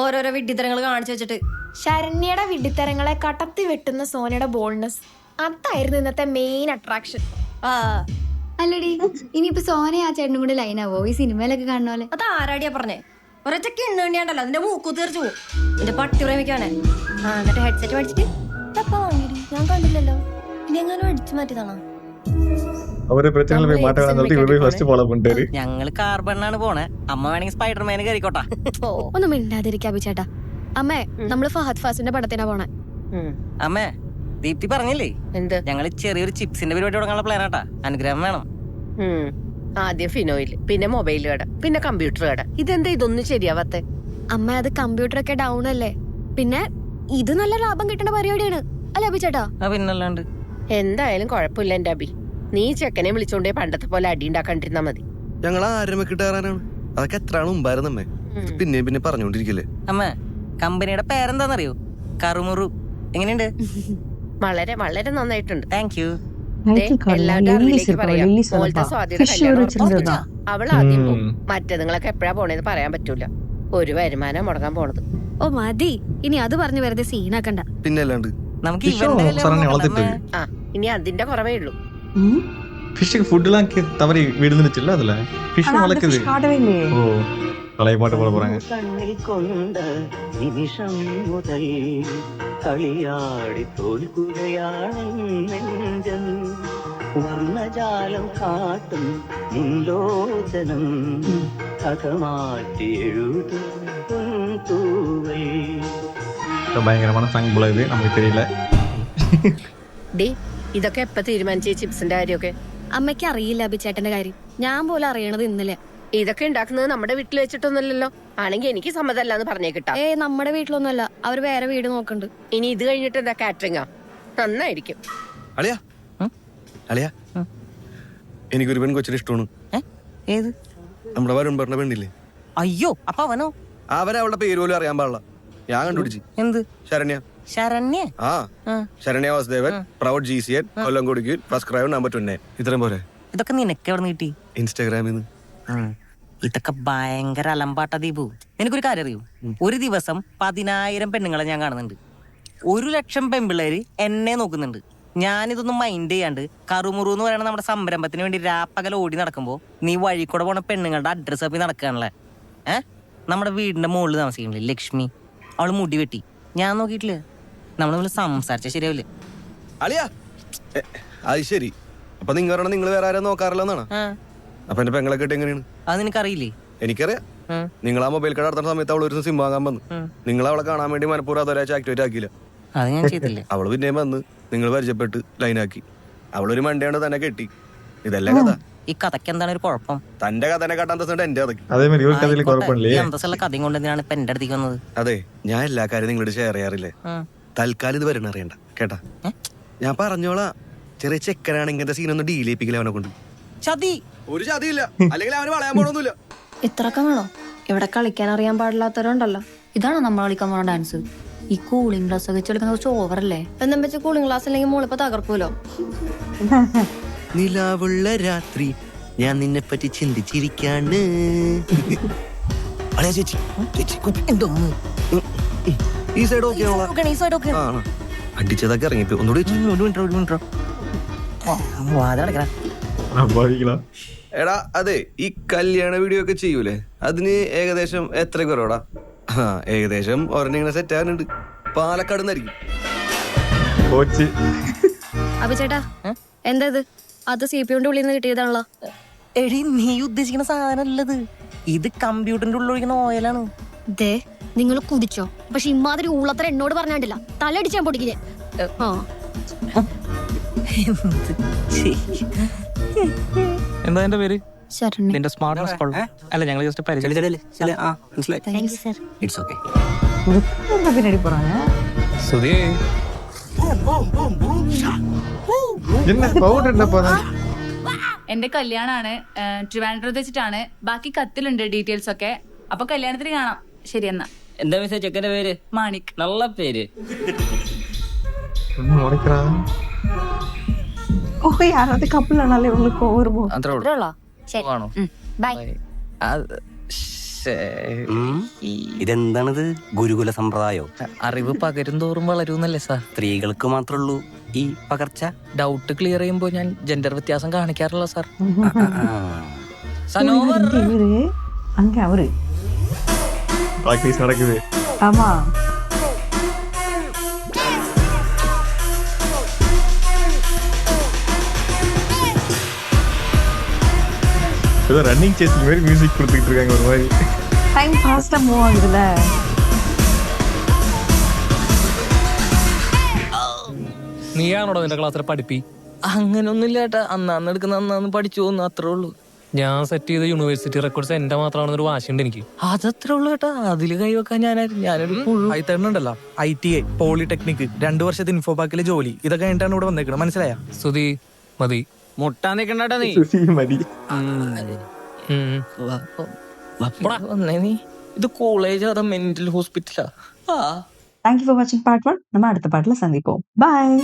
ഓരോരോ വിഡ്ഢിത്തരങ്ങൾ കാണിച്ചു വെച്ചിട്ട്. ശരണ്യയുടെ വിഡ്ഢിത്തരങ്ങളെ കടത്തി വെട്ടുന്ന സോനയുടെ ബോൾഡ്നെസ്, അതായിരുന്നു ഇന്നത്തെ മെയിൻ അട്രാക്ഷൻ. അല്ലടി, ഇനിയിപ്പോ സോന ആ ചേട്ടനും കൂടെ ലൈനാവോ ഈ സിനിമയിലൊക്കെ കാണുന്ന പോലെ? അത് ആരാടിയാ പറഞ്ഞേ? ഒരൊറ്റ എണ്ണുകണ്ടല്ലോ, അതിന്റെ മൂക്കു തീർച്ചു പോകും. എന്റെ പട്ടി പ്രേമിക്കാനെ. എന്നിട്ട് ഹെഡ്സെറ്റ് മേടിച്ചിട്ട് ഞാൻ കണ്ടില്ലല്ലോ. ഇനി എങ്ങാനും അടിച്ചു മാറ്റിയതാണോ? ഞങ്ങള് കാർബണ്ണാണ് പോണേ. അമ്മ വേണമെങ്കിൽ സ്പൈഡർമാന് കയറിക്കോട്ടാ. ഒന്നും മിണ്ടാതിരിക്കാ ചേട്ടാ. അമ്മേ, നമ്മള് ഫഹദ് ഫാസിന്റെ പടത്തിനാ പോണേ. അമ്മേ, ദീപ്തി പറഞ്ഞില്ലേ എന്ത്? ഞങ്ങള് ചെറിയൊരു ചിപ്സിന്റെ പരിപാടി തുടങ്ങാനുള്ള പ്ലാൻ ആട്ടാ. അനുഗ്രഹം വേണം. ആദ്യം ഫിനോയിൽ, പിന്നെ മൊബൈൽ കട, പിന്നെ കമ്പ്യൂട്ടർ കട. ഇതെന്താ ഇതൊന്നും ശരിയാവാത്തെ? അമ്മ, അത് കമ്പ്യൂട്ടർ ഒക്കെ ഡൗൺ അല്ലേ. പിന്നെ ഇത് നല്ല ലാഭം കിട്ടുന്ന പരിപാടിയാണ് അല്ലേ അഭി ചേട്ടാ? പിന്നല്ലാണ്ട്. എന്തായാലും കുഴപ്പമില്ല എന്റെ അഭി. നീ ചെക്കനെ വിളിച്ചോണ്ടേ പണ്ടത്തെ പോലെ അടി ഉണ്ടാക്കാണ്ടിരുന്നാ മതി. ഞങ്ങൾ ആരമൊക്കെ കിട്ടാറാനാണ്? അതൊക്കെ എത്ര മുമ്പായിരുന്നമ്മേ. പിന്നെ പറഞ്ഞോണ്ടിരിക്കല്ലേ. അമ്മ, കമ്പനിയുടെ പേരെന്താന്നറിയോ? കറുമുറു. എങ്ങനെയുണ്ട്? വളരെ വളരെ നന്നായിട്ടുണ്ട്. Thank you. എല്ലാവരുടെ അറിവിലേക്ക് പറയാം. മോളുടെ സ്വാതിയുടെ കല്യാണം അവൾ ആദ്യം പോകും. മറ്റേതുങ്ങളൊക്കെ എപ്പോഴാ പോണേന്ന് പറയാൻ പറ്റൂല. ഒരു വരുമാനം മുടങ്ങാൻ പോണത്. ഓ മതി, ഇനി അത് പറഞ്ഞു വെറുതെ സീനാക്കണ്ട. പിന്നെ അല്ലാണ്ട് നമുക്ക് ഫിഷോ ഇവന്റെ കല്യാണം சரண்யா നോക്കണ്ട. வளர்த்துட்டு ആ ഇനി അതിന്റെ കുറവേ ഉള്ളൂ. ஃபிஷ்ஷுக்கு ஃபுட்லாம் தவறி விழுந்துருச்சுல்ல அதுல ஃபிஷ் ஆனா அந்த வளர்க்குது. fish காட்டவே இல்லையே. ஓ பழைய பாட்டு போட போறாங்க. കണ്ണിൽ കൊണ്ട നിമിഷം മുതൽ കളിയാടി തോൽക്കുകയാണ് നെഞ്ചം വർണ്ണജാലം കാട്ടും നിൻലോചനം കഥ മാറ്റി എഴുതും തൂവൽ. பயங்கரமான சாங் போல இது நமக்கு தெரியல. ഡി ഇതൊക്കെ എപ്പ തീരുമാനിച്ച ചിപ്സിന്റെ കാര്യമൊക്കെ? അമ്മയ്ക്ക് അറിയില്ല അഭിചേട്ടന്റെ കാര്യം. ഞാൻ പോലും അറിയണത് ഇന്നലെ. ഇതൊക്കെ ഉണ്ടാക്കുന്നത് നമ്മുടെ വീട്ടിൽ വെച്ചിട്ടൊന്നുമല്ലല്ലോ. ആണെങ്കിൽ എനിക്ക് സമ്മതമല്ലാന്ന് പറഞ്ഞേക്കിട്ടാ. നമ്മുടെ വീട്ടിലൊന്നുമല്ല, അവർ വേറെ വീട് നോക്കണ്ട്. ഇനി ഇത് കഴിഞ്ഞിട്ട് എന്താ കാറ്ററിംഗാ? നന്നായിരിക്കും. അളിയാ അളിയാ എനിക്കൊരു പെൺകൊച്ചിന് ഇഷ്ടമാണ്. ഏത്? നമ്മുടെ വരുൺ പറഞ്ഞ പെണ്ണില്ലേ? അയ്യോ അപ്പൊ അവനോ? അവനെ അവളുടെ പേര് പോലും അറിയാൻ പാടില്ല. ഞാൻ കണ്ടുപിടിച്ചു. എന്ത്? ശരണ്യ. ശരണ്യ? ആ ശരണ്യ വാസുദേവൻ, പ്രൗഡ് GCN, കൊല്ലം കൊടുക്കൽ, സബ്സ്ക്രൈബ് നമ്പർ 29. ഇത്രയും പോരെ? ഇതൊക്കെ നിനക്ക് എവിടെ കിട്ടി? ഇൻസ്റ്റാഗ്രാമിൽ നിന്ന്. ഇതൊക്കെ ഭയങ്കര അലമ്പാട്ട ദീപു. എനിക്കൊരു കാര്യം അറിയൂ, ഒരു ദിവസം 10,000 പെണ്ണുങ്ങളെ ഞാൻ കാണുന്നുണ്ട്. 100,000 പെൺപിള്ളേര് എന്നെ നോക്കുന്നുണ്ട്. ഞാനിതൊന്നും മൈൻഡ് ചെയ്യാണ്ട് കറുമുറു എന്ന് പറയുന്ന നമ്മുടെ സംരംഭത്തിന് വേണ്ടി രാപ്പകൽ ഓടി നടക്കുമ്പോ നീ വഴി കൂടെ പോണ പെണ്ണുങ്ങളുടെ അഡ്രസ് അപ്പി നടക്കുകയാണല്ലേ. നമ്മുടെ വീടിന്റെ മുകളിൽ താമസിക്കണില്ലേ ലക്ഷ്മി, അവള് മുടി വെട്ടി. ഞാൻ നോക്കിയിട്ടില്ല. നമ്മൾ സംസാരിച്ച ശരിയാവില്ലേ? അളിയാ അത് ശരി. അപ്പൊ നിങ്ങൾ വേറെ ആരും നോക്കാറില്ലെന്നാണ്. അപ്പൊ എന്റെ പെങ്ങളെ കേട്ട് എങ്ങനെയാണ്? അത് നിനക്കറിയില്ലേ? എനിക്കറിയാം. നിങ്ങൾ ആ മൊബൈൽ കട നടത്തുന്ന സമയത്ത് അവൾ ഒരു സിം വാങ്ങാൻ വന്നു. നിങ്ങൾ അവളെ കാണാൻ വേണ്ടി മനഃപൂർവ്വം അതൊരാഴ്ച ആക്ടിവേറ്റ് ആക്കിയില്ല. അത് ഞാൻ ചെയ്തില്ലേ. അവള് പിന്നെയും വന്ന് നിങ്ങൾ പരിചയപ്പെട്ട് ലൈനാക്കി. അവളൊരു മണ്ടയാണ് തന്നെ കെട്ടി. ഇതല്ലേ കഥ. ഈ കഥയ്ക്ക് എന്താണ് ഒരു കുഴപ്പം? തന്റെ കഥനെ കാട്ടാൻ എന്റെ കഥയ്ക്ക്. அதே மாதிரி ஒரு கதையில குழப்பம்லையே. ഈ അന്തസ്സുള്ള കഥയും കൊണ്ട് എന്തിനാണ് ഇപ്പൊ എന്റെ അടുത്തേക്ക് വന്നത്? അതെ, ഞാൻ എല്ലാ കാര്യം നിങ്ങളോട് ഷെയർ ചെയ്യാറില്ലേ. തൽക്കാലം ഇത് വരണ അറിയണ്ട കേട്ടാ. ഞാൻ പറഞ്ഞോളാ, ചെറിയ ചെക്കനാണ് ഇങ്ങനത്തെ സീനൊന്നും ഡീൽ ചെയ്യിപ്പിക്കില്ല അവനെ കൊണ്ട്. ചതി ഒരു ചതിയില്ല. അല്ലെങ്കിൽ അവന് വളയാൻ പോണൊന്നുമില്ല. ഇത്രക്ക വേണോ? ഇവിടെ കളിക്കാൻ അറിയാൻ പാടില്ലാത്തവരുണ്ടല്ലോ. ഇതാണോ നമ്മൾ കളിക്കാൻ പോണ ഡാൻസ്? ഈ കൂളിംഗ് ഗ്ലാസ് ഒക്കെ വെച്ചെടുക്കുന്ന കുറച്ച് ഓവറല്ലേ? എന്നും വെച്ച് കൂളിംഗ് ഗ്ലാസ് അല്ലെങ്കിൽ മോളിപ്പോ തകർക്കൂലോ. നിലാവുള്ള രാത്രി ഞാൻ നിന്നെ പറ്റി ചിന്തിച്ചിരിക്കാണ്. ചേച്ചി എന്തോ ഈ സൈഡ് ഓക്കെ അടിച്ചതൊക്കെ ഇറങ്ങിപ്പോ. ഒന്നുകൂടി എടാ അതെ, ഈ കല്യാണ വീഡിയോ ഒക്കെ ചെയ്യൂലേ, അതിന് ഏകദേശം എത്ര കുറവടാ? ഏകദേശം ഒരെണ്ണിങ്ങനെ സെറ്റ് ആകുന്നുണ്ട്. പാലക്കാട് നിന്നായിരിക്കും. അഭിചേട്ടാ എന്താ ഇത്? അത് CPU ഉള്ളിൽ നിന്ന് കിട്ടിയതാണല്ലോ. എടി നീ ഉദ്ദേശിക്കുന്ന സാധനം അല്ലത്, ഇത് കമ്പ്യൂട്ടറിന്റെ ഉള്ളിൽ ഒഴിക്കുന്ന ഓയിലാണ്. ദേ നിങ്ങൾ കുടിച്ചോ, പക്ഷെ ഇമാതിരി ഊളത്ര എന്നോട് പറഞ്ഞാണ്ടില്ല, തലടിച്ചാൻ പൊടിക്കില്ലേ. എന്താ എന്റെ പേര്? ശരണ്യ. നിന്റെ സ്മാർട്ട്നെസ് കൊള്ളാം. അല്ല ഞങ്ങൾ ജസ്റ്റ് പരിചയം. பின்னாடி போறாங்க. സുധി என்ன பவுடர் என்ன போதா? എന്റെ കല്യാണാണ്, ട്രിവാൻഡ്രത്ത് വെച്ചിട്ടാണ്. ബാക്കി കത്തിലുണ്ട് ഡീറ്റെയിൽസ് ഒക്കെ. അപ്പൊ കല്യാണത്തിന് കാണാം. ശരി എന്നാ. എന്താ മിസ്സേ ചെക്കന്റെ പേര്? മാണിക്. നല്ല പേര്. ஓ யாராவது கப்பல் ஆனாலே உங்களுக்கு வருமோ? ബൈ. ഇതെന്താണിത്? ഗുരുകുല സമ്പ്രദായോ? അറിവ് പകരും തോറും വളരുന്നല്ലേ സാർ? സ്ത്രീകൾക്ക് മാത്രമുള്ളൂ ഈ പകർച്ച. ഡൗട്ട് ക്ലിയർ ചെയ്യുമ്പോ ഞാൻ ജെൻഡർ വ്യത്യാസം കാണിക്കാറില്ല സാർ. அங்க அவரு பிராக்டிஸ் நடக்குது. ஆமா. ஏதோ ரன்னிங் சேஸ் மாதிரி மியூசிக் கொடுத்துட்டு இருக்காங்க ஒரு மாதிரி. டைம் ஃபாஸ்டா மூவ் ஆகுதுல. നീയാണോടോ നിന്റെ ക്ലാസ്സിൽ പഠിപ്പി? അങ്ങനൊന്നുമില്ല ഏട്ടാ, അന്ന് എടുക്കുന്ന അന്ന് പഠിച്ചു പോന്നു, അത്രേ ഉള്ളൂ. ഞാൻ സെറ്റ് ചെയ്ത യൂണിവേഴ്സിറ്റി റെക്കോർഡ്സ് എന്റെ മാത്രമാണെന്നൊരു വാശിയുണ്ട് എനിക്ക്. അതത്രേ ഉള്ളൂ ഏട്ടാ, അതില് കൈവെക്കാൻ ഞാനൊരു ഉണ്ടല്ലോ. ITA, പോളിടെക്നിക്, 2 വർഷത്തെ ഇൻഫോ പാക്കിലെ ജോലി, ഇതൊക്കെ കഴിഞ്ഞിട്ടാണ് ഇവിടെ വന്നേക്കണം. മനസ്സിലായ? സുധി മതി, മുട്ടാ നിക്കണ്ടാ നീ. മതി. നീ ഇത് കോളേജ് അതോ mental ഹോസ്പിറ്റലാ? Thank you for watching part 1. நம்ம அடுத்த பாட்டுல சந்திப்போம். Bye.